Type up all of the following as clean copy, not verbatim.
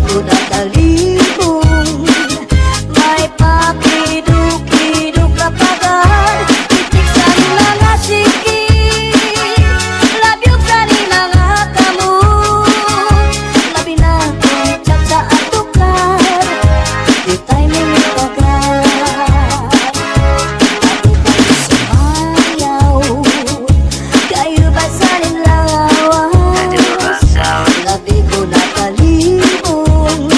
ko nakalibong. May pakiduk-iduk kapagan, titik sa mga siki, labyog sa mga kamu, labi na kong chat sa atukar, di tayo minitagan. Ako kayo sumayaw, kayo ba sa nilawas, labi ko nakalibong.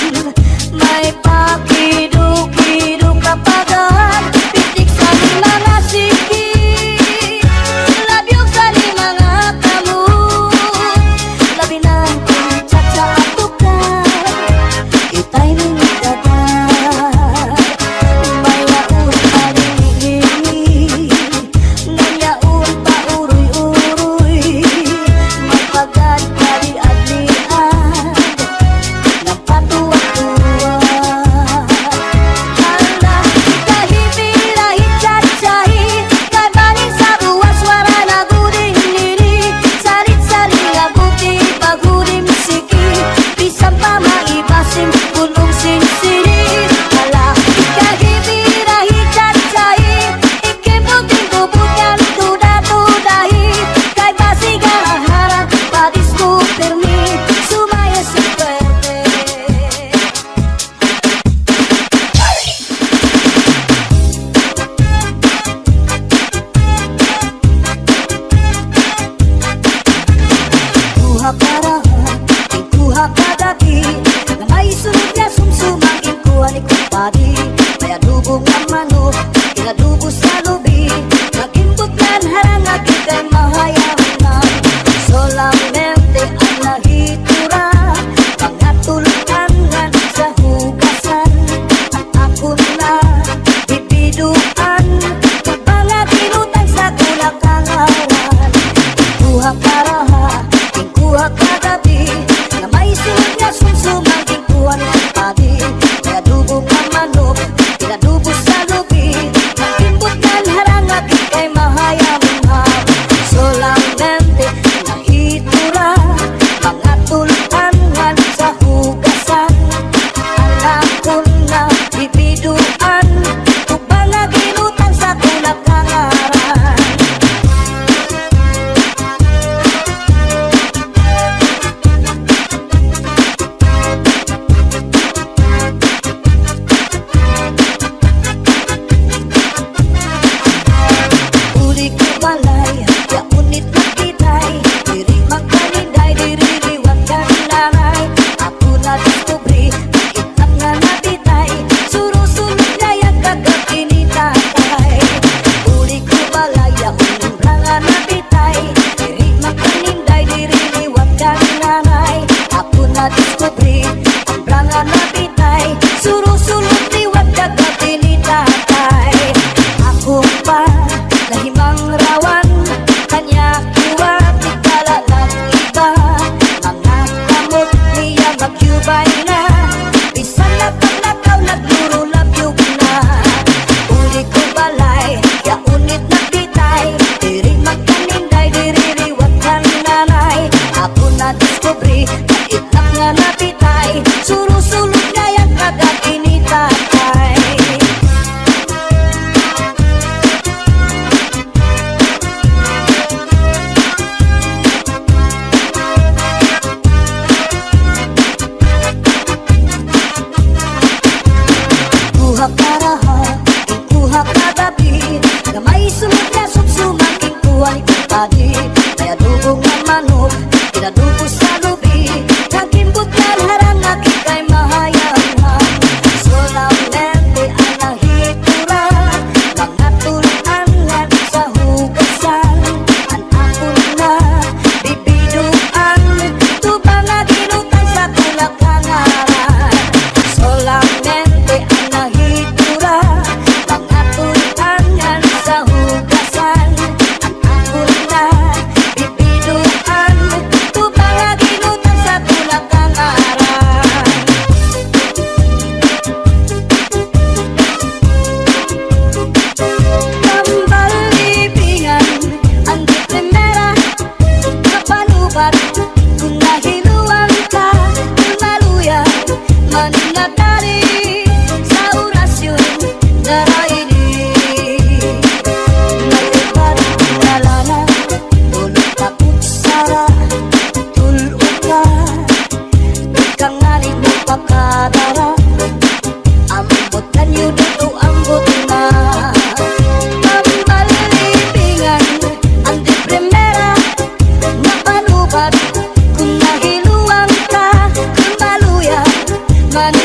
May pakiduk-iduk kapagan, pitik sa mga siki, labyog sa mga kamu, labi na kong chat sa atukar, itay minitagan. May yaon pa rin, nanyaon pa uroy-uroy, may pagad pa di adlian, ng patuwa-tuwa. Hala, kahibirahit chat-chahi, kabaling sa ruwas, wara na guding lili, salit-saling abuti, pagurim siki, pisang pa maibasim, gulong sinsini. Hala, kahibirahit chat-chahi, ikibuting bubukan, tuda-tudahi, kay basigang aharan, padiskupermi, sumaya sa pwede. Kuha karahan, kuha kadaki, na may sunod na sumsumang kuha ni kumpadi. May adubong ang manok, inadubo sa lubi, nagimbutlan harang aking kay mahayaman. Solamente ang nahitura, mga tulutangan sa hugasan, ang ako na bibiduan, mga tinutang sa kulakangaran. Kuha karaha, kuha kagabi, na may sunod na sumsumang kuha ni kumpadi. May adubong ang manok,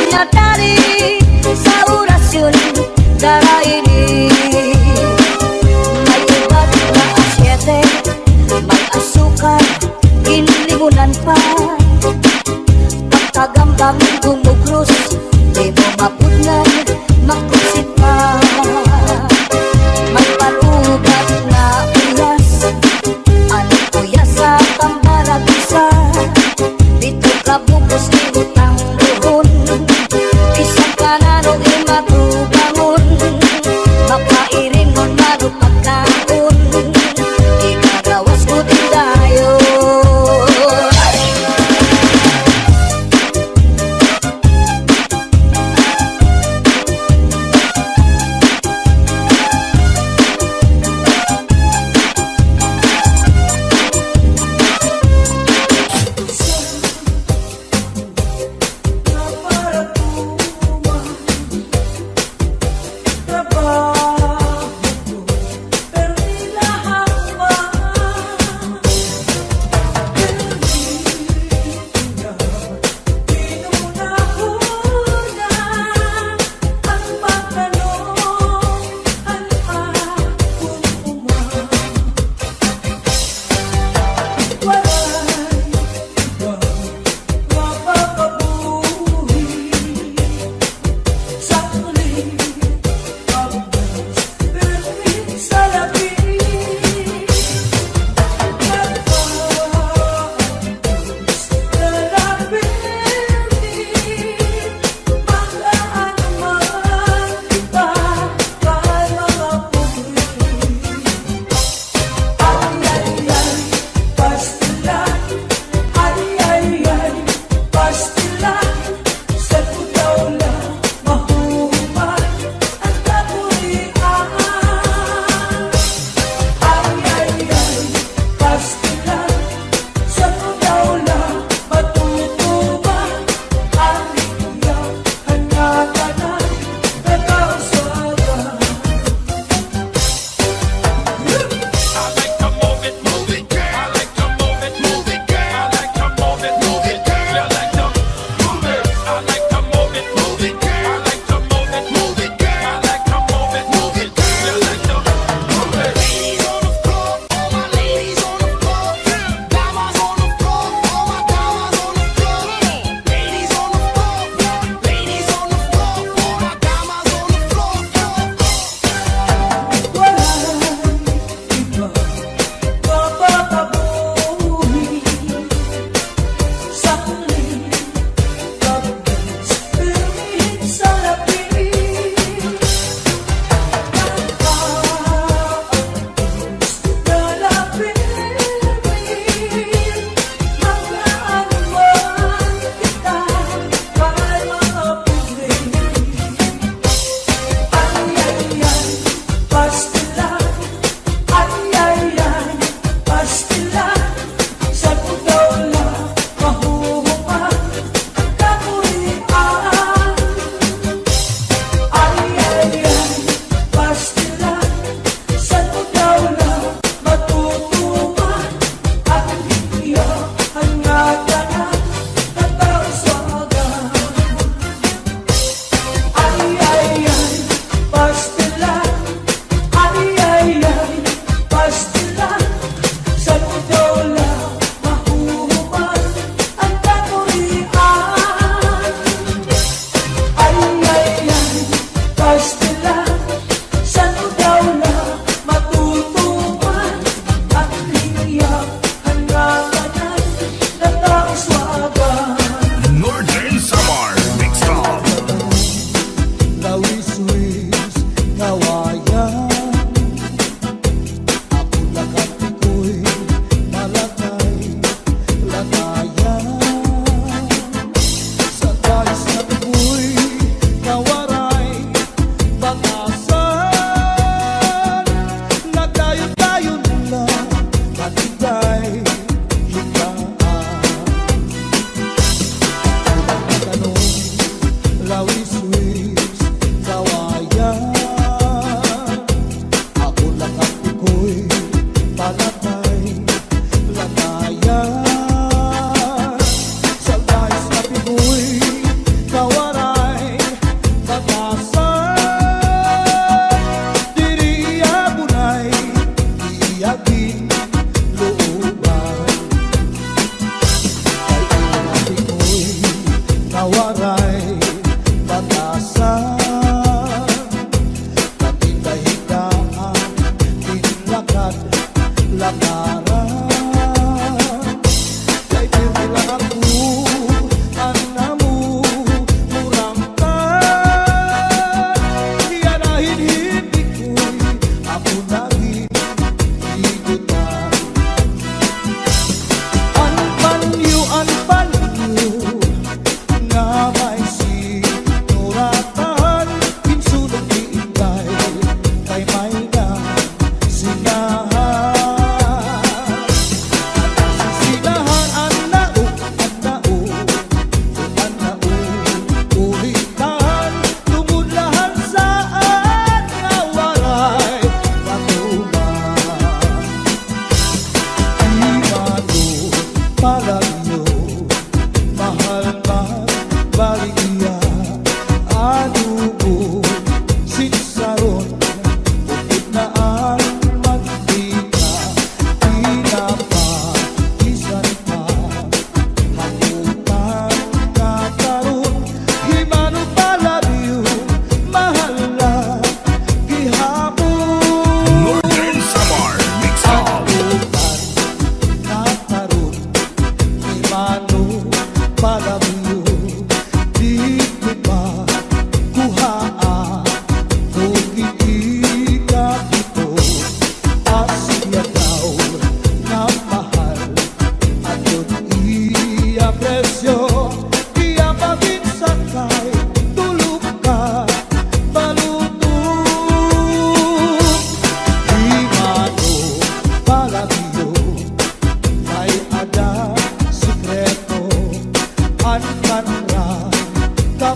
Pinadali sa orasyon daraini. May ubat na asyete, may asukal, inlimunan pa. Pagkagambang gumukrus, di mo mapudnan, makusit pa. May parugat na uyas, ano uyas sa tambarag isa. Dito ka bukos ni utang doon, isang kanano imatubangon. Mapairin mo maro pagkaon, ikagawas ko din dayon.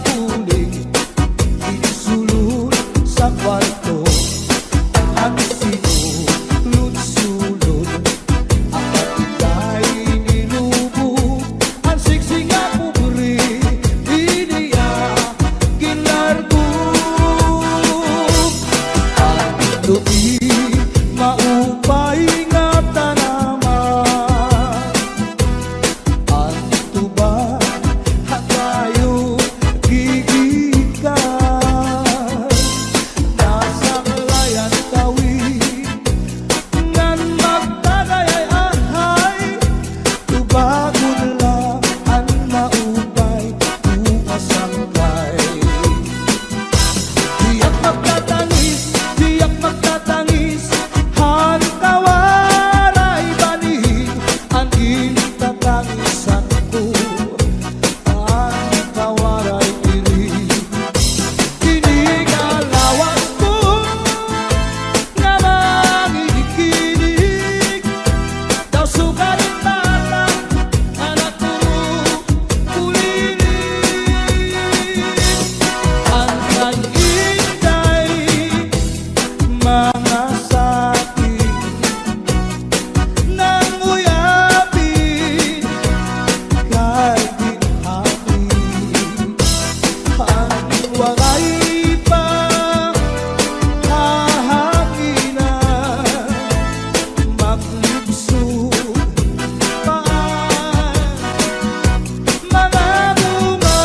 puling inisulod sa kwarto. Ang sinulod-sulod ang patigay nilubog. Ang siksing nga pubri iniya ginarbog. Ang tuwi maupay nga tanaman. Ang tuba hatayo gigikan. Nasang layan tawid ngan magtagay ay ahay. Tubagon lang ang maupay umasangkay. Diyak magtatangis, diyak magtatangis, hantawaray banig ang intatangisan ko. Hantawaray irig, inigalawas ko nga mangikinig. Daw sugaling bata, anak ko kulinig. Ang kag-inday mga sakit nang uyapin kay ginhawi. Ang wangay pa hahanginan maglubsog paan mga bunga.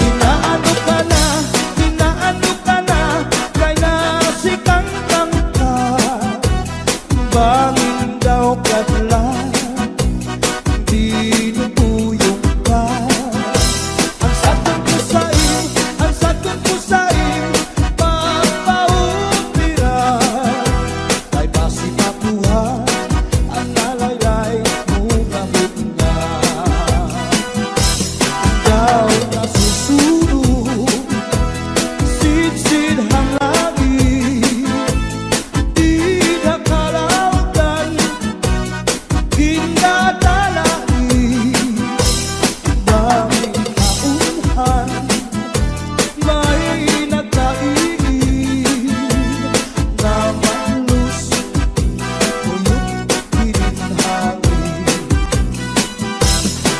Inaano ka na, inaano ka na, kay nasikang tangka. Bangin daw kadlan, dinupuyong ka. Ang sakon ko sa iyo, ang sakon ko sa iyo, pagpaupiran. Kay basi mapuhan, ang nalaylay mo gamit na. Ikaw na susunod, sidsid ang langit. Di nakalautan, ginadalangin. Daming kaunhan, may nagkaigin na malus, uyok gininhangin.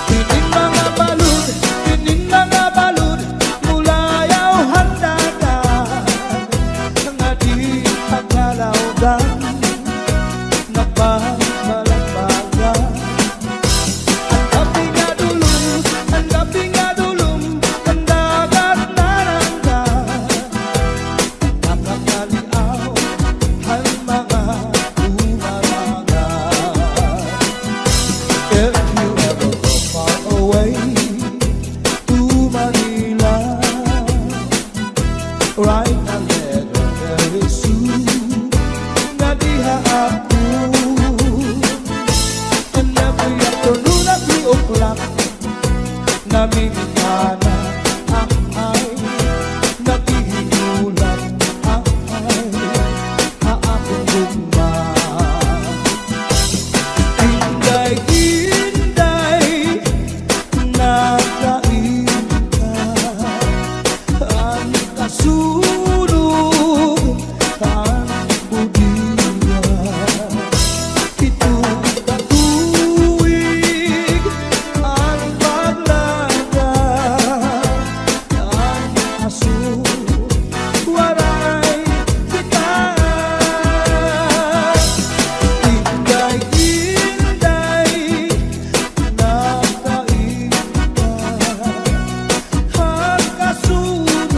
Kining mga balud, kining mga balud, mulayaw handagan, nga di pagkalawdan, nagbabalagbagan. Ang gabi nga dulum, ang gabi nga dulum, ang dagat naranggan. Nakakaliaw ang mga umarangan. If you ever go far away to Manila, write a letter very soon. Nga diha ako. And every afternoon at 3 o'clock, naming ana ang ay nagihinulat ang ay haakong gugma. Inday, inday, nakain ka. Ang kasunog, ang budiya. Ito katuwig, ang paglaga. Ang aso, waray bitan. Inday, inday, nakain ka. Ang kasunog,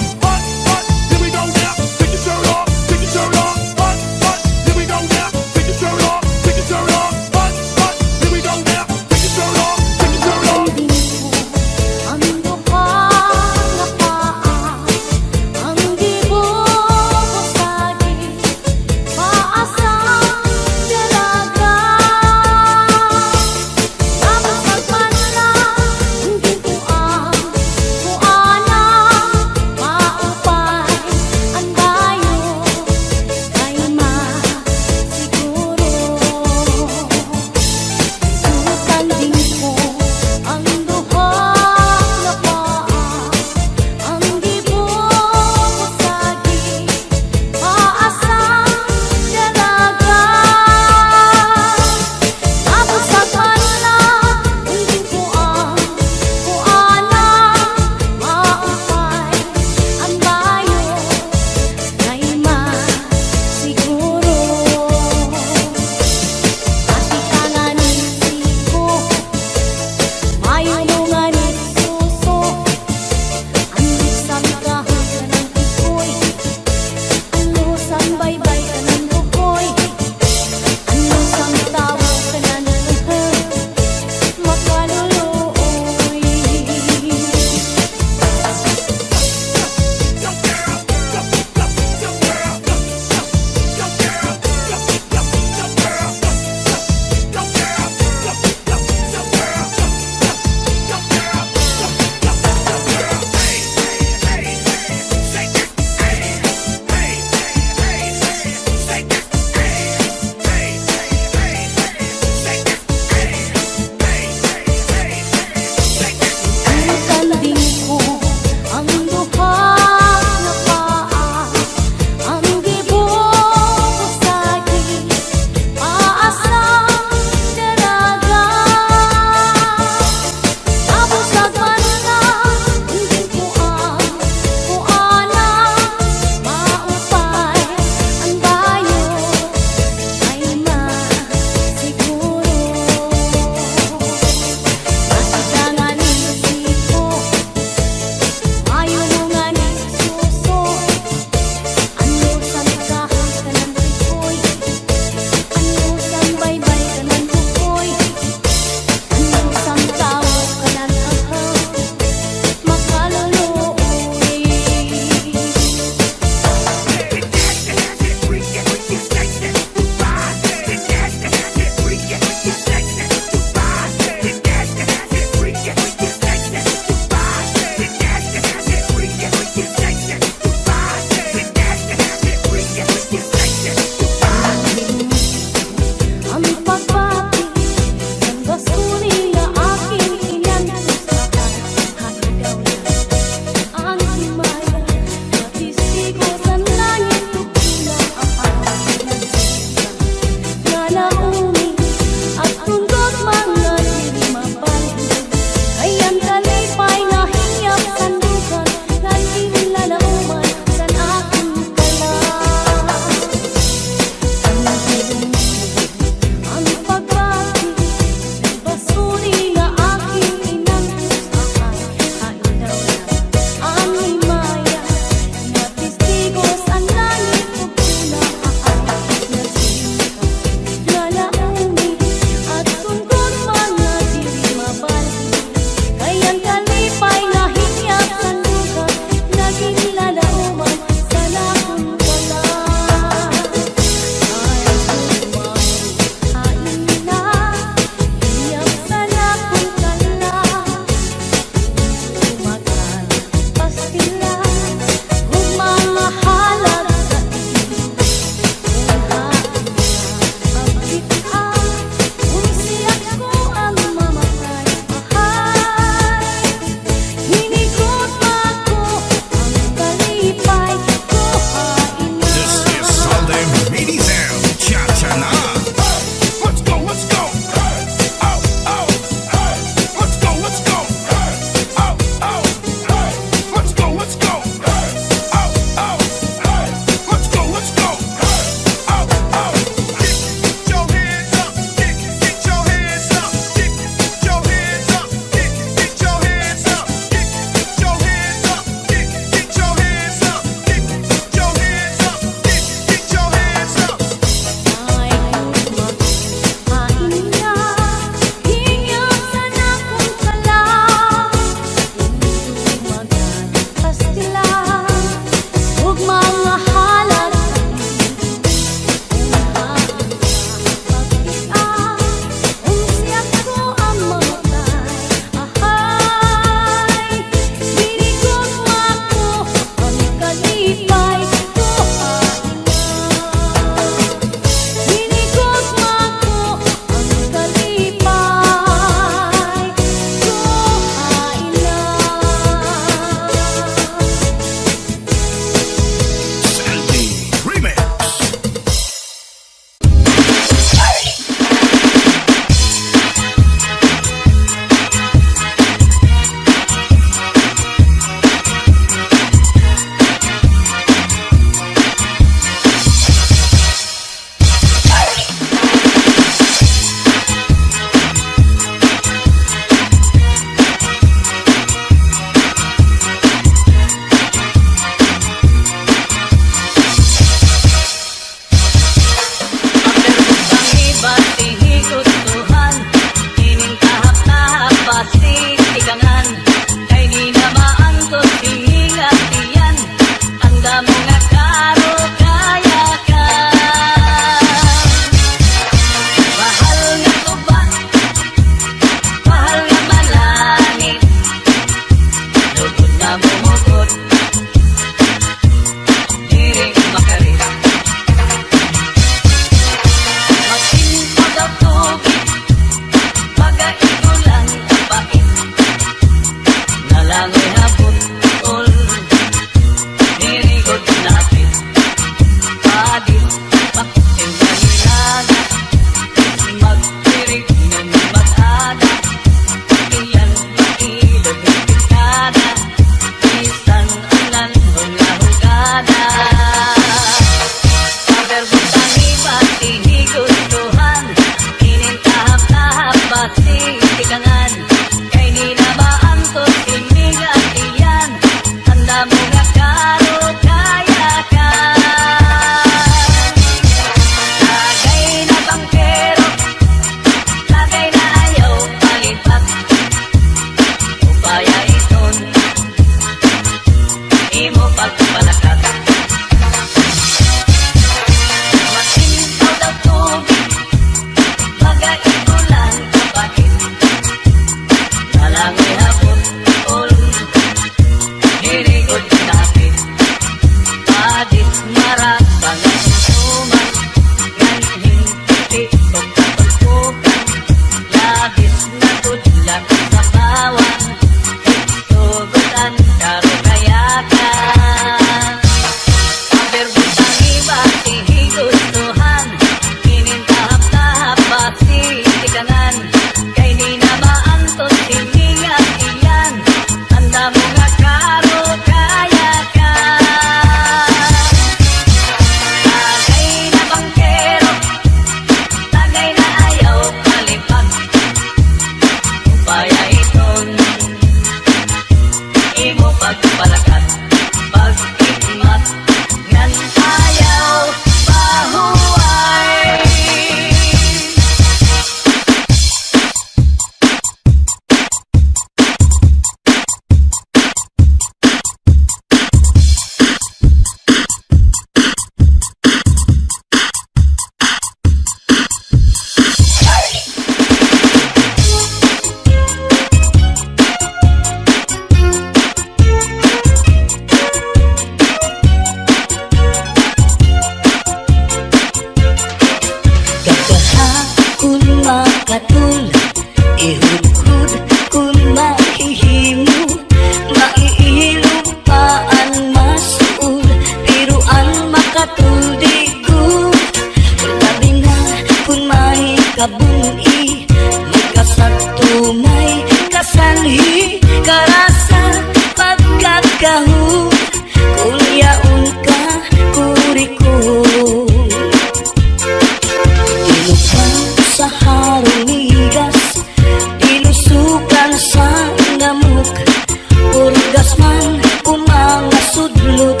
masudlot.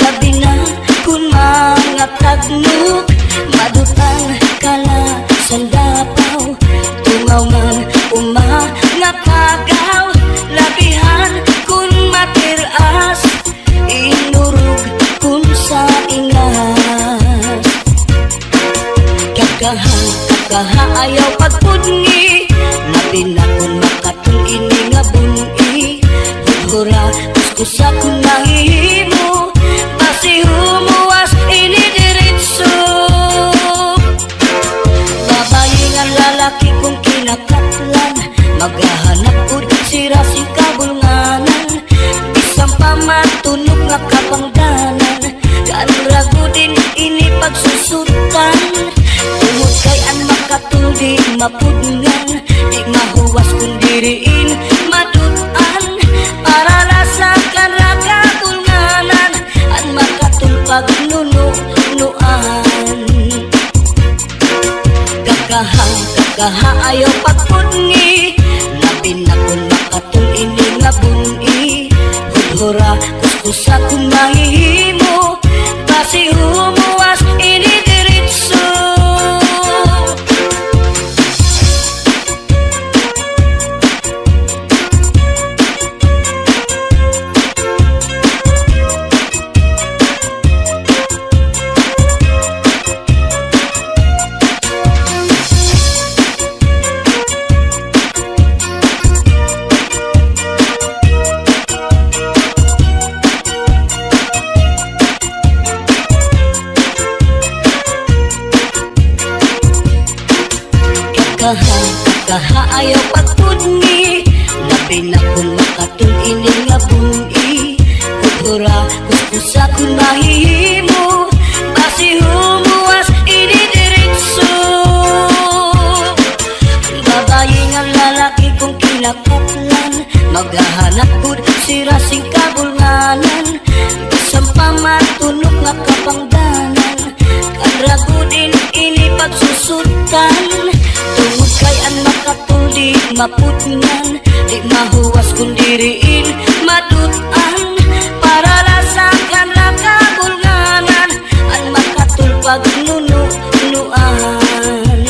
Labi na kung mga tagnok, madutang kala sandapaw. Tungaw man nga kagaw, labihan kung matiras, inurog kung sa ingas. Kakaha ayaw pagpudngi, labi na kung makatung ini nga bungi. Hura kuskusa kung nahihimo, basi humuwas ini diretso. Babae nga lalaki kung kinakatlan, maghahanap ud sira si kabulnganan. Bisang pamatunog nga kapangdanan, kanrago din ini pagsusutan. Tungod kay an makatuldi mapudngan, di mahuwas kung diriin madutan. Para lasa kanra kabulnganan, an makatulpag nunuan. Kakaha ayaw pagpudngi, labi na kung makatung ini nga bungi. Hudhura kuskusa kung mahihimo, basi humuwas ini diretso. Kakaha ayaw pagpudngi, labi na kung makatung ini nga bungi. Hudhura kuskusa kung mahihimo, basi humuwas ini diretso. Babae nga lalaki kung kinakatlan, maghahanap gud sira sing kabulnganan. Bisang pamatunog nga kapangdanan, kanrago din ini pagsusutan. Tungod kay an makatuldi mapudngan, di mahuwas kung diriin madutan. Para lasa kanra kabulnganan, an makatulpag nunuan.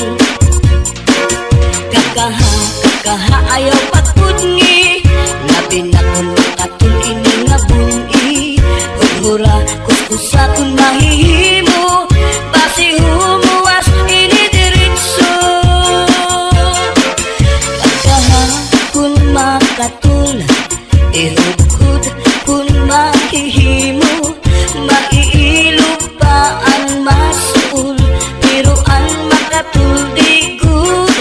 Kakaha ayaw pagpudngi, labi na kung makatung ini nga bungi. Hudhura kuskusa kung mahihimo, basi humuwas ini diretso. Kung makatul, ihudhud kung mahihimo, maiilog pa ang masul, pero ang makatuldi gud.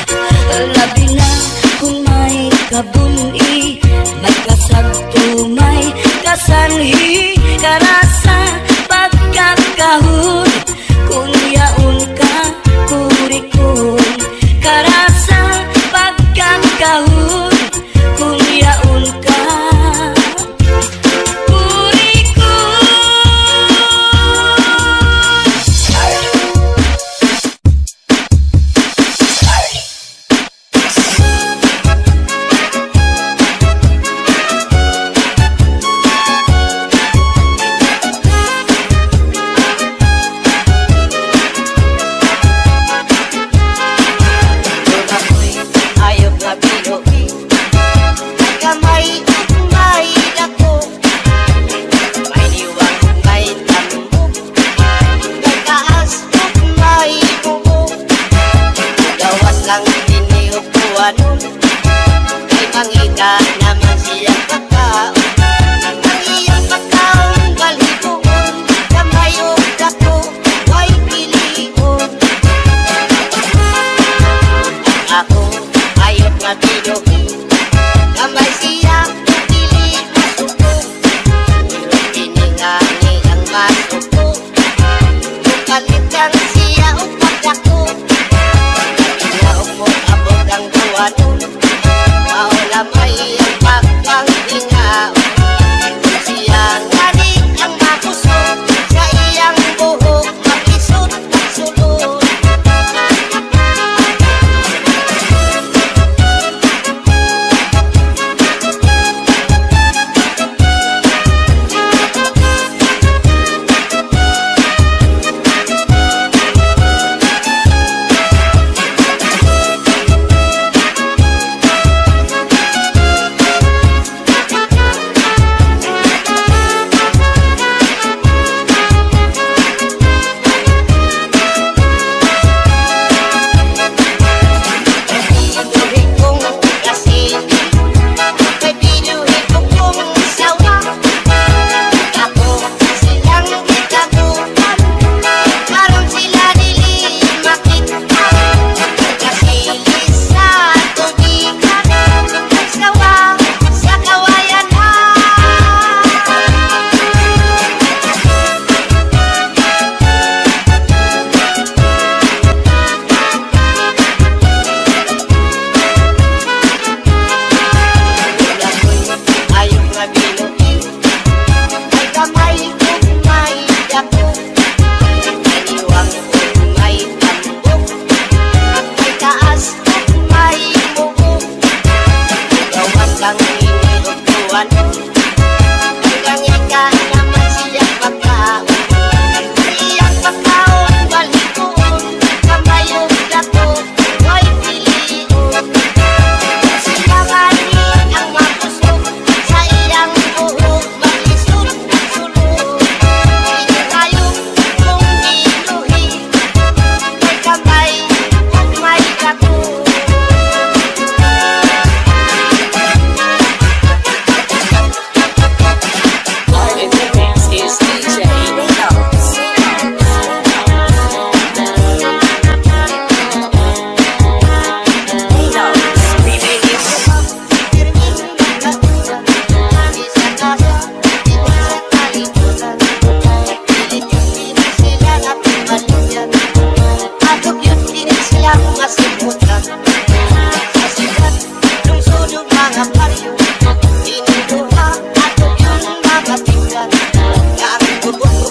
Labi na kung may kabuni, may kasagto, may kasanhi, karasa pagkakahon. Kung yaon ka kurikon, karasa pagkakahon. Kung yaon ka kurikon,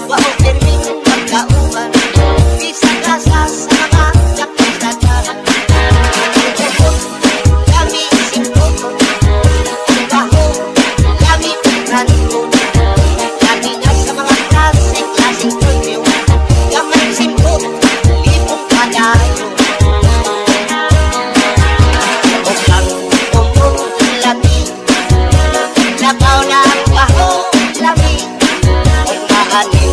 Wao pirming magkauban, bisa gasa sa mga kapisanan. Kami simpot, baho, kami pagkalikod. Kami na sa mga klaseng kulyo, gamay simpot, lipong padayo. O kang umong lami, labaw na ang baho, lami. Ang maanin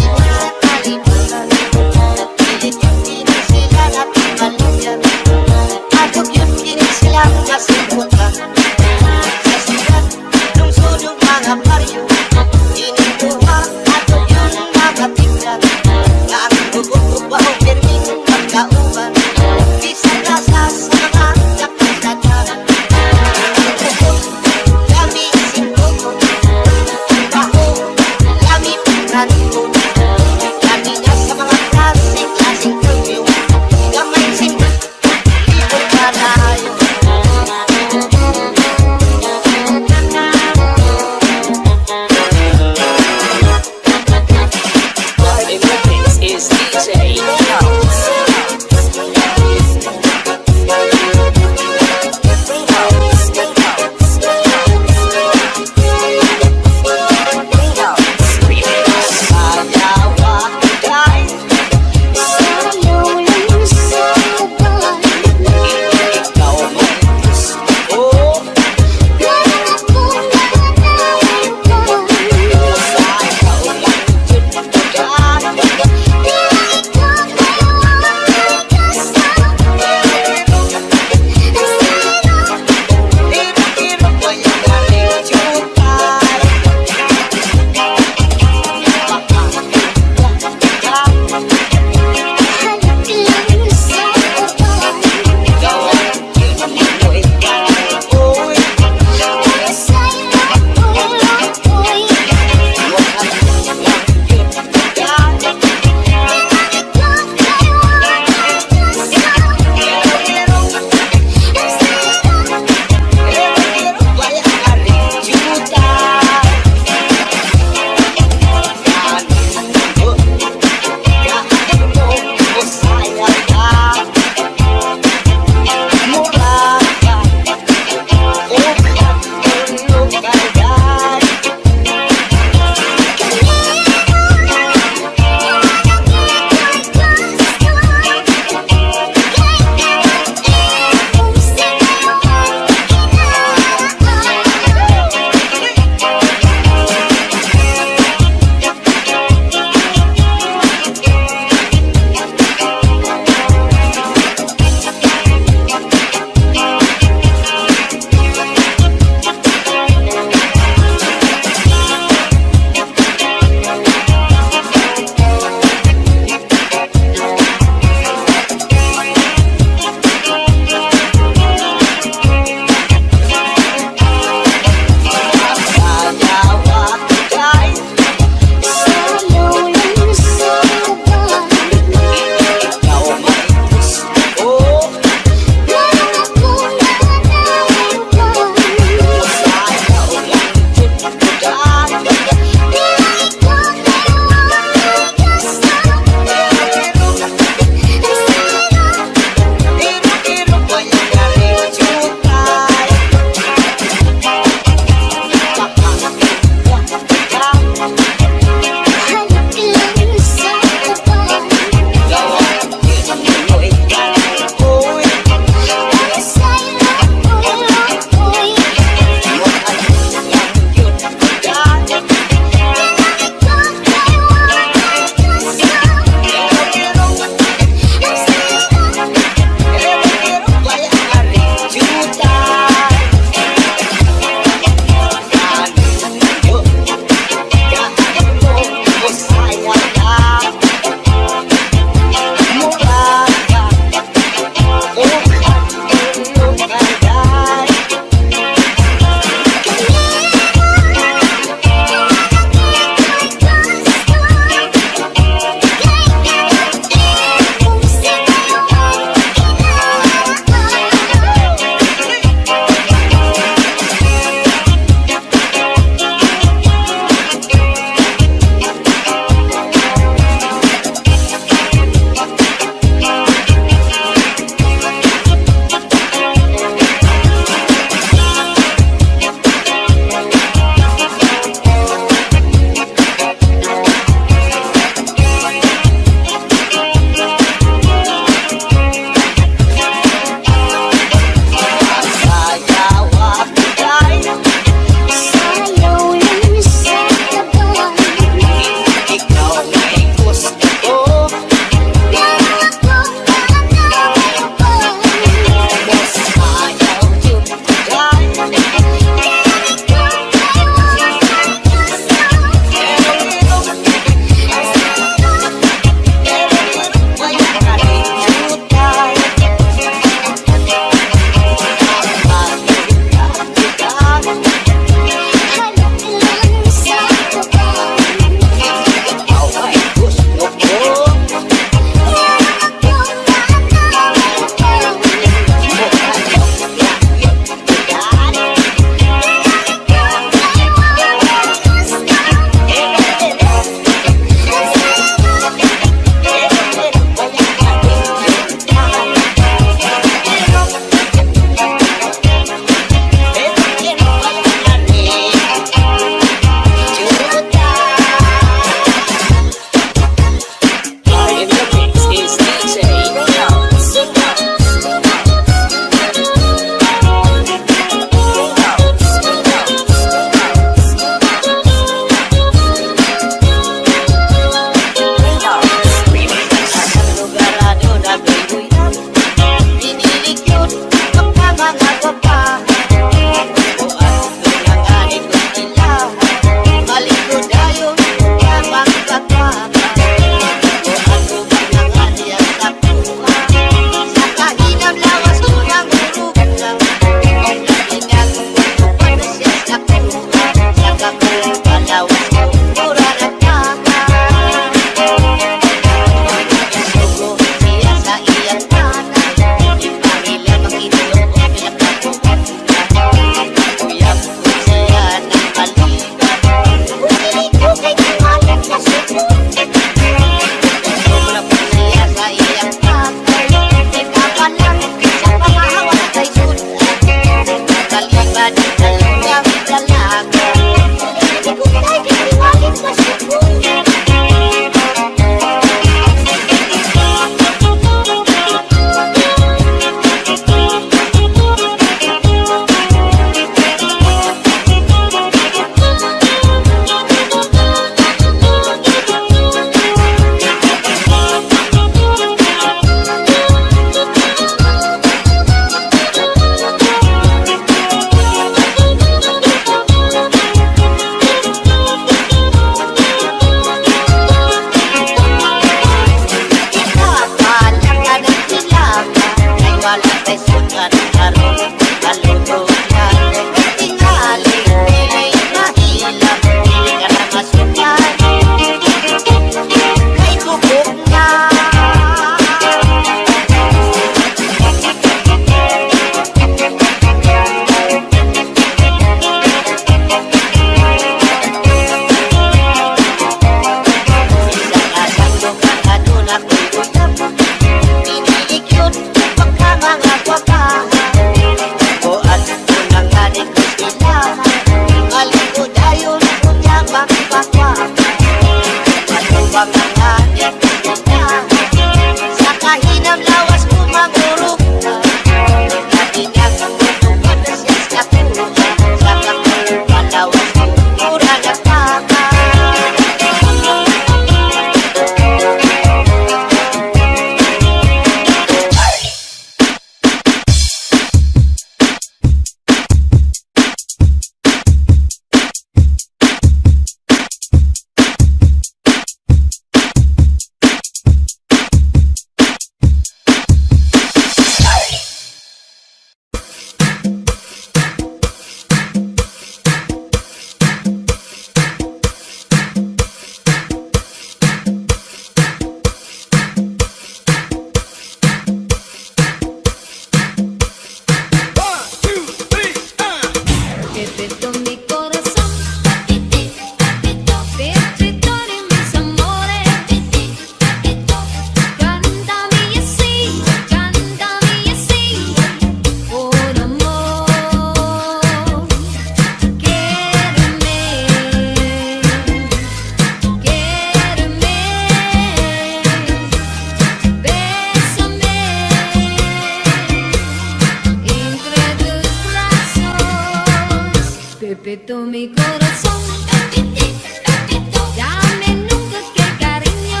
Pepito, mi corazón. Pepito, dame nunca que cariño.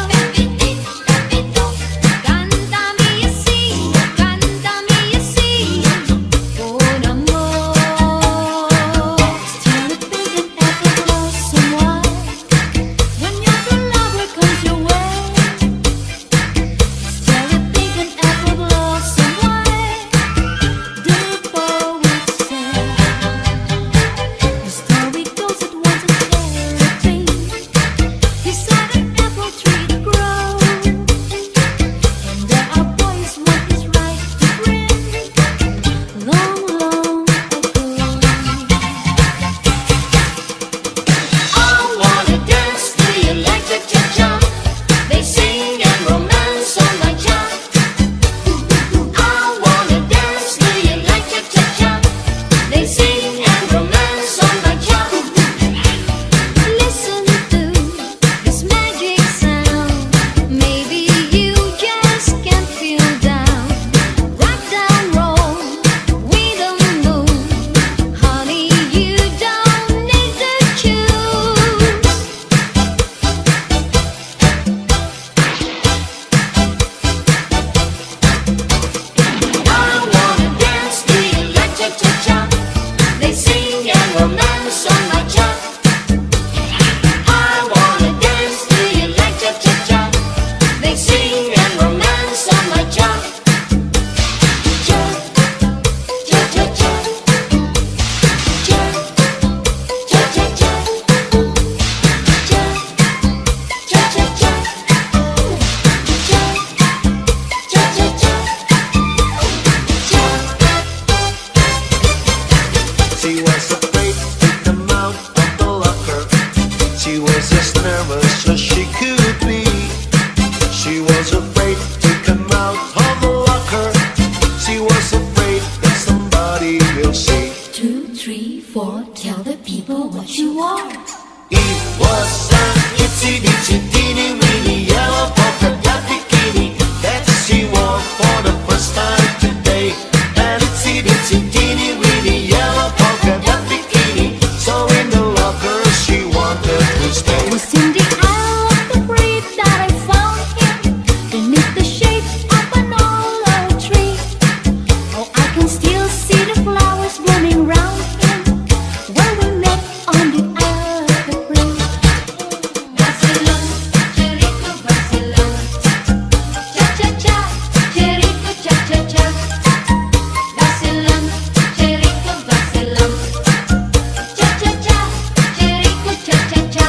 Pepito, cántame así, con amor. Still thinking after love someone when your true lover comes your way. Still thinking after love someone the poet said. The story goes it once a cherry tree beside an apple tree to grow, and there are boys what is right to bring long, long ago. I wanna dance to you like the cha-cha. They sing and romance on my job. I wanna dance to you like the cha-cha. They sing and romance on my job. Listen to this magic sound. Maybe you just can't feel down. Rock down, roll with the moon. Honey, you don't need to choose. I wanna dance to you like cha-cha-cha. They sing and romance on my job. I wanna dance to you like cha-cha-cha. They sing and romance on my job. Cha-cha-cha. Cha-cha-cha. Cha-cha-cha. She was afraid to come out of the locker. She was as nervous as she could be. She was afraid to come out of the locker. She was afraid that somebody will see. 2, 3, 4, tell the people what you are. It was an itsy bitsy teeny weeny yellow polka dot bikini that she wore for the first time today. An itsy bitsy teeny weeny yellow polka dot bikini. So in the locker she wanted to stay. It was in the aisle of the breed that I found him, beneath the shade of an olive tree. Oh, I can still see the flowers blooming round him, where we met on the aisle of the breed. Vacilón, cherico, vacilón. Cha-cha-cha, cherico, cha-cha-cha. Vacilón, cherico, vacilón. Cha-cha-cha, cherico, cha-cha-cha.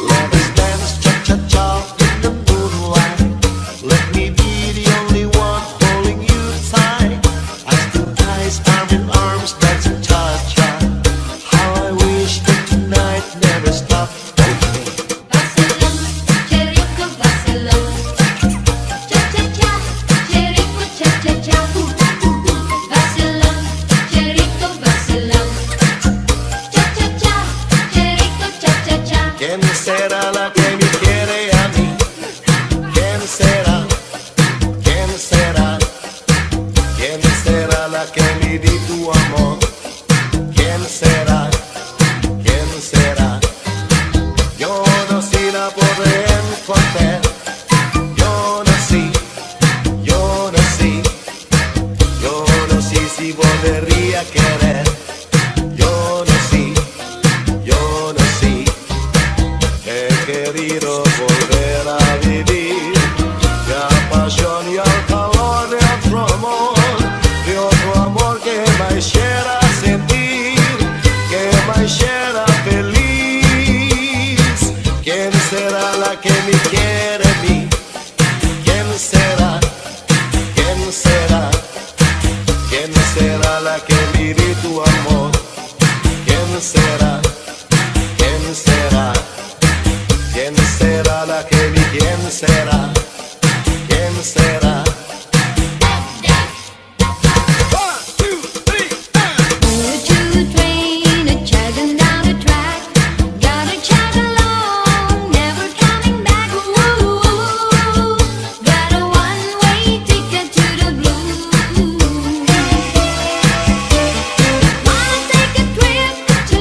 Let us dance cha-cha-cha in the moonlight. Let me be the only one holding you tight. I stood eyes, arm in arms, dancing cha-cha. How I wish that tonight never stopped. Vacilón, cherico, vacilón. Cha-cha-cha, cherico, cha-cha-cha. Vacilón, cherico, vacilón. Cha-cha-cha, cherico, cha-cha-cha. ¿Quién será la que me quiere a mí? ¿Quién será? ¿Quién será? ¿Quién será la que me di tu amor? ¿Quién será? ¿Quién será? Yo no sé la podré encontrar. Yo no sé, yo no sé, yo no sé si volvería a querer. Yo no sé, yo no sé. He querido volver a vivir la pasión y el calor de otro amor que me hiciera sentir, que me hiciera feliz. ¿Quién será la que me quiere a mí? ¿Quién será? ¿Quién será? ¿Quién será la que me di tu amor? ¿Quién será? ¿Quién será? ¿Quién será la que vi? ¿Quién será? ¿Quién será? Choo-choo train a chugging down the track, gotta chug along, never coming back. Ooh, got a one-way ticket to the blues. Wanna take a trip to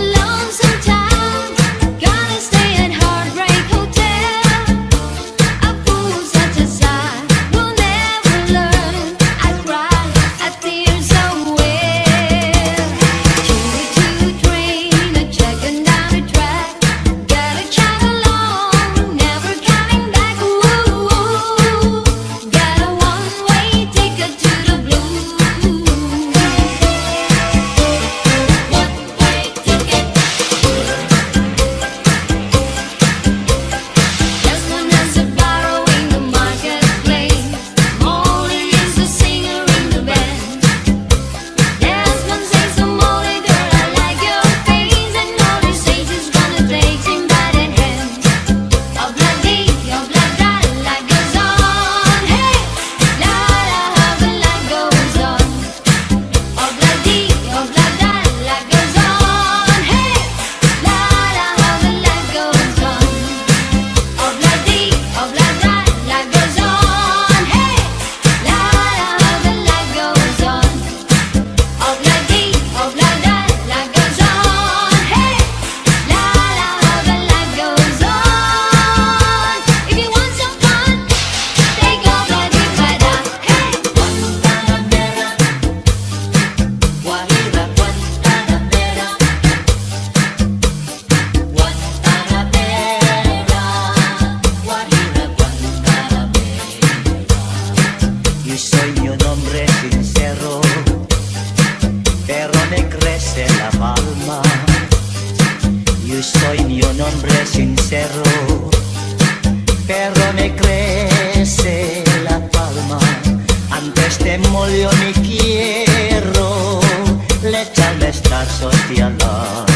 cerro, pero me crece la palma. Antes te molió mi quiero, le echan estas hostias.